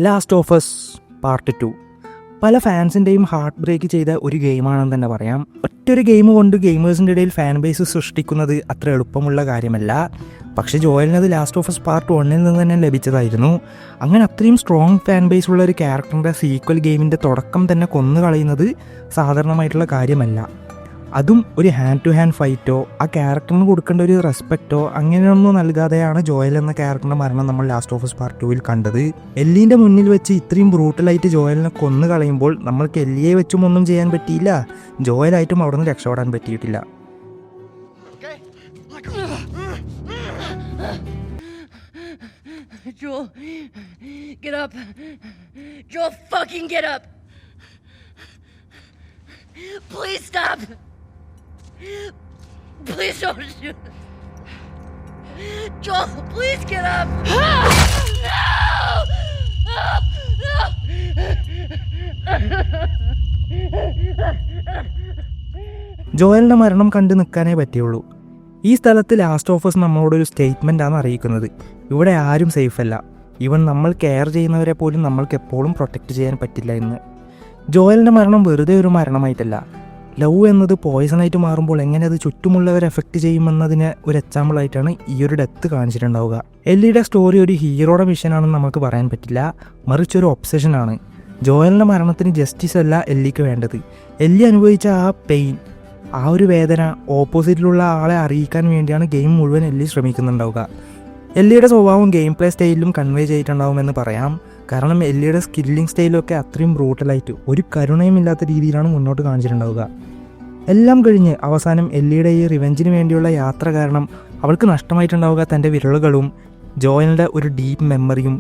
Last of us part 2 പല ഫാൻസിൻ്റെയും heart break ചെയ്ത ഒരു ഗെയിമാണെന്ന് തന്നെ പറയാം. ഒറ്റൊരു ഗെയിം കൊണ്ട് ഗെയിമേഴ്സിൻ്റെ ഇടയിൽ ഫാൻ ബേസ് സൃഷ്ടിക്കുന്നത് അത്ര എളുപ്പമുള്ള കാര്യമല്ല. പക്ഷേ ജോയലിനത് ലാസ്റ്റ് ഓഫ് അസ് പാർട്ട് 1 നിന്ന് തന്നെ ലഭിച്ചതായിരുന്നു. അങ്ങനെ അത്രയും സ്ട്രോങ് ഫാൻ ബേസ് ഉള്ള ഒരു ക്യാരക്ടറിൻ്റെ സീക്വൽ ഗെയിമിൻ്റെ തുടക്കം തന്നെ കൊന്നു കളയുന്നത് സാധാരണമായിട്ടുള്ള കാര്യമല്ല. അതും ഒരു ഹാൻഡ് ടു ഹാൻഡ് ഫൈറ്റോ ആ ക്യാരക്ടറിന് കൊടുക്കേണ്ട ഒരു റെസ്പെക്റ്റോ അങ്ങനെയൊന്നും നൽകാതെയാണ് ജോയൽ എന്ന ക്യാരക്ടറിൻ്റെ മരണം നമ്മൾ ലാസ്റ്റ് ഓഫ് അസ് പാർട്ട് 2 കണ്ടത്. എല്ലിൻ്റെ മുന്നിൽ വെച്ച് ഇത്രയും ബ്രൂട്ടലായിട്ട് ജോയലിനെ കൊന്നു കളയുമ്പോൾ നമ്മൾക്ക് എല്ലിയെ വെച്ചും ഒന്നും ചെയ്യാൻ പറ്റിയില്ല, ജോയലായിട്ടും അവിടെ നിന്ന് രക്ഷപ്പെടാൻ പറ്റിയിട്ടില്ല. Joel, get up. Joel, fucking get up. Please stop. Please don't shoot. Joel, please get up. No! ജോയലിൻ്റെ മരണം കണ്ടു നിൽക്കാനേ പറ്റുള്ളൂ. ഈ സ്ഥലത്ത് ലാസ്റ്റ് ഓഫ് അസ് നമ്മളോടൊരു സ്റ്റേറ്റ്മെൻറ്റാണ് അറിയിക്കുന്നത്. ഇവിടെ ആരും സേഫല്ല, ഈവൻ നമ്മൾ കെയർ ചെയ്യുന്നവരെ പോലും നമ്മൾക്ക് എപ്പോഴും പ്രൊട്ടക്റ്റ് ചെയ്യാൻ പറ്റില്ല എന്ന്. ജോയലിൻ്റെ മരണം വെറുതെ ഒരു മരണമായിട്ടല്ല, ലവ് എന്നത് പോയിസണായിട്ട് മാറുമ്പോൾ എങ്ങനെ അത് ചുറ്റുമുള്ളവരെ എഫക്റ്റ് ചെയ്യുമെന്നതിന് ഒരു എക്സാമ്പിളായിട്ടാണ് ഈ ഒരു ഡെത്ത് കാണിച്ചിട്ടുണ്ടാവുക. എല്ലിയുടെ സ്റ്റോറി ഒരു ഹീറോയുടെ മിഷനാണെന്ന് നമുക്ക് പറയാൻ പറ്റില്ല, മറിച്ചൊരു ഒബ്സഷനാണ്. ജോയലിൻ്റെ മരണത്തിന് ജസ്റ്റിസ് അല്ല എല്ലിക്ക് വേണ്ടത്. എല്ലി അനുഭവിച്ച ആ പെയിൻ, ആ ഒരു വേദന ഓപ്പോസിറ്റിലുള്ള ആളെ അറിയിക്കാൻ വേണ്ടിയാണ് ഗെയിം മുഴുവൻ എല്ലി ശ്രമിക്കുന്നുണ്ടാവുക. എല്ലിയുടെ സ്വഭാവം ഗെയിം പ്ലേ സ്റ്റൈലിലും കൺവേ ചെയ്തിട്ടുണ്ടാവുമെന്ന് പറയാം. കാരണം എല്ലിയുടെ സ്കില്ലിംഗ് സ്റ്റൈലൊക്കെ അത്രയും ബ്രൂട്ടലായിട്ട് ഒരു കരുണയും ഇല്ലാത്ത രീതിയിലാണ് മുന്നോട്ട് കാണിച്ചിട്ടുണ്ടാവുക. എല്ലാം കഴിഞ്ഞ് അവസാനം എല്ലിയുടെ ഈ റിവെഞ്ചിന് വേണ്ടിയുള്ള യാത്ര കാരണം അവൾക്ക് നഷ്ടമായിട്ടുണ്ടാവുക തൻ്റെ വിരലുകളും ജോയലിൻ്റെ ഒരു ഡീപ്പ് മെമ്മറിയും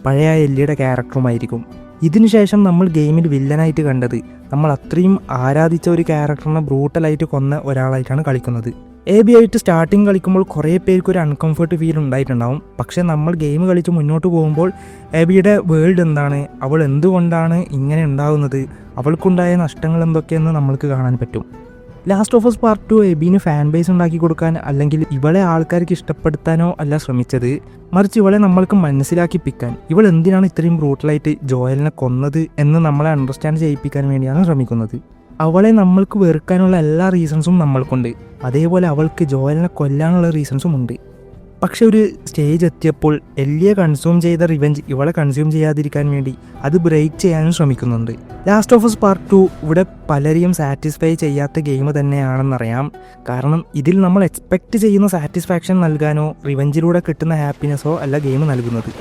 പഴയ എല്ലിയുടെ ക്യാരക്ടറുമായിരിക്കും. ഇതിനുശേഷം നമ്മൾ ഗെയിമിൽ വില്ലനായിട്ട് കണ്ടത് നമ്മൾ അത്രയും ആരാധിച്ച ഒരു ക്യാരക്ടറിനെ ബ്രൂട്ടലായിട്ട് കൊന്ന ഒരാളായിട്ടാണ് കളിക്കുന്നത്. എബി ആയിട്ട് സ്റ്റാർട്ടിങ് കളിക്കുമ്പോൾ കുറേ പേർക്ക് ഒരു അൺകംഫർട്ട് ഫീൽ ഉണ്ടായിട്ടുണ്ടാവും. പക്ഷേ നമ്മൾ ഗെയിം കളിച്ച് മുന്നോട്ട് പോകുമ്പോൾ എബിയുടെ വേൾഡ് എന്താണ്, അവൾ എന്തുകൊണ്ടാണ് ഇങ്ങനെ ഉണ്ടാകുന്നത്, അവൾക്കുണ്ടായ നഷ്ടങ്ങൾ എന്തൊക്കെയെന്ന് നമ്മൾക്ക് കാണാൻ പറ്റും. ലാസ്റ്റ് ഓഫ് അസ് പാർട്ട് 2 എബിന് ഫാൻ ബേസ് ഉണ്ടാക്കി കൊടുക്കാൻ അല്ലെങ്കിൽ ഇവളെ ആൾക്കാർക്ക് ഇഷ്ടപ്പെടുത്താനോ അല്ല ശ്രമിച്ചത്, മറിച്ച് ഇവളെ നമ്മൾക്ക് മനസ്സിലാക്കിപ്പിക്കാൻ, ഇവൾ എന്തിനാണ് ഇത്രയും ബ്രൂട്ടലായിട്ട് ജോയലിനെ കൊന്നത് എന്ന് നമ്മളെ അണ്ടർസ്റ്റാൻഡ് ചെയ്യിപ്പിക്കാൻ വേണ്ടിയാണ് ശ്രമിക്കുന്നത്. അവളെ നമ്മൾക്ക് വെറുക്കാനുള്ള എല്ലാ റീസൺസും നമ്മൾക്കുണ്ട്, അതേപോലെ അവൾക്ക് ജോയലിനെ കൊല്ലാനുള്ള റീസൺസും ഉണ്ട്. പക്ഷെ ഒരു സ്റ്റേജ് എത്തിയപ്പോൾ എല്ലിയെ കൺസ്യൂം ചെയ്ത റിവെഞ്ച് ഇവളെ കൺസ്യൂം ചെയ്യാതിരിക്കാൻ വേണ്ടി അത് ബ്രേക്ക് ചെയ്യാനും ശ്രമിക്കുന്നുണ്ട്. ലാസ്റ്റ് ഓഫ് അസ് പാർട്ട് 2 ഇവിടെ പലരെയും സാറ്റിസ്ഫൈ ചെയ്യാത്ത ഗെയിം തന്നെയാണെന്നറിയാം. കാരണം ഇതിൽ നമ്മൾ എക്സ്പെക്റ്റ് ചെയ്യുന്ന സാറ്റിസ്ഫാക്ഷൻ നൽകാനോ റിവെഞ്ചിലൂടെ കിട്ടുന്ന ഹാപ്പിനെസ്സോ അല്ല ഗെയിം നൽകുന്നത്.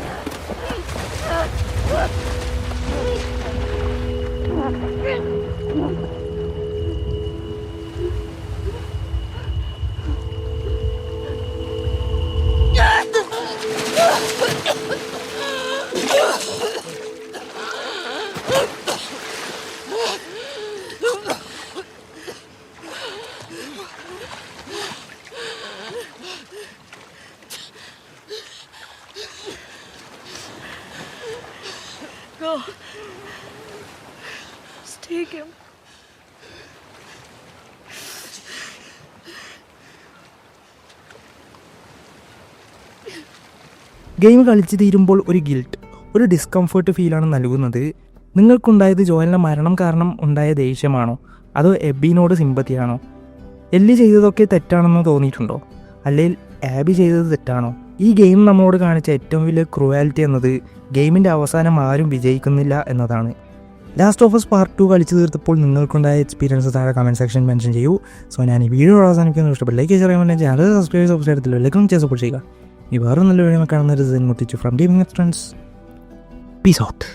Go. Just take him. Game കളിച്ച് തീരുമ്പോൾ ഒരു ഗിൽട്ട്, ഒരു ഡിസ്കംഫർട്ട് ഫീലാണ് നൽകുന്നത്. നിങ്ങൾക്കുണ്ടായത് ജോയലിൻ്റെ മരണം കാരണം ഉണ്ടായ ദേഷ്യമാണോ, അതോ എബിനോട് സിമ്പതിയാണോ? എല്ലി ചെയ്തതൊക്കെ തെറ്റാണെന്ന് തോന്നിയിട്ടുണ്ടോ, അല്ലെങ്കിൽ ആബി ചെയ്തത് തെറ്റാണോ? ഈ ഗെയിം നമ്മളോട് കാണിച്ച ഏറ്റവും വലിയ ക്രൂവാലിറ്റി എന്നത് ഗെയിമിൻ്റെ അവസാനം ആരും വിജയിക്കുന്നില്ല എന്നതാണ്. ലാസ്റ്റ് ഓഫ് അസ് പാർട്ട് 2 കളിച്ച് തീർത്തപ്പോൾ നിങ്ങൾക്കുണ്ടായ എക്സ്പീരിയൻസ് താഴെ കമൻറ്റ് സെക്ഷൻ മെൻഷൻ ചെയ്യൂ. സോ ഞാൻ ഈ വീഡിയോ അവസാനിക്കുന്നു. ഇഷ്ടപ്പെട്ട ലൈക്ക് ചെയ്യാൻ ചാനൽ സബ്സ്ക്രൈബ് ചെയ്തിട്ടില്ല സപ്പോർട്ട് ചെയ്യുക. ഈ വേറെ നല്ല വീഡിയോ കാണുന്ന ഒരു from gaming friends. Peace out.